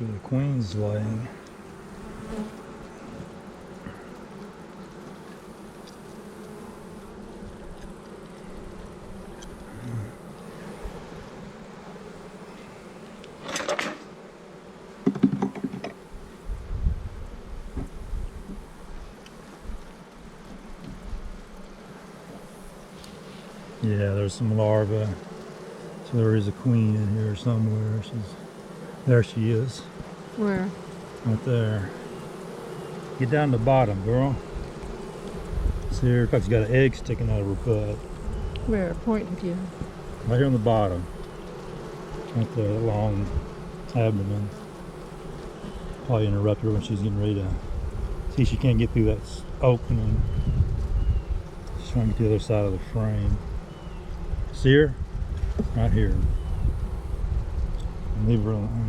The queen's laying. Yeah, there's some larvae. So there is a queen in here somewhere. There she is. Where? Right there. Get down to the bottom, girl. See her? She's got an egg sticking out of her butt. Where? Pointing to you. Right here on the bottom. Right there, that long abdomen. Probably interrupt her when she's getting ready to. See, she can't get through that opening. She's trying to get to the other side of the frame. See her? Right here. Leave her alone.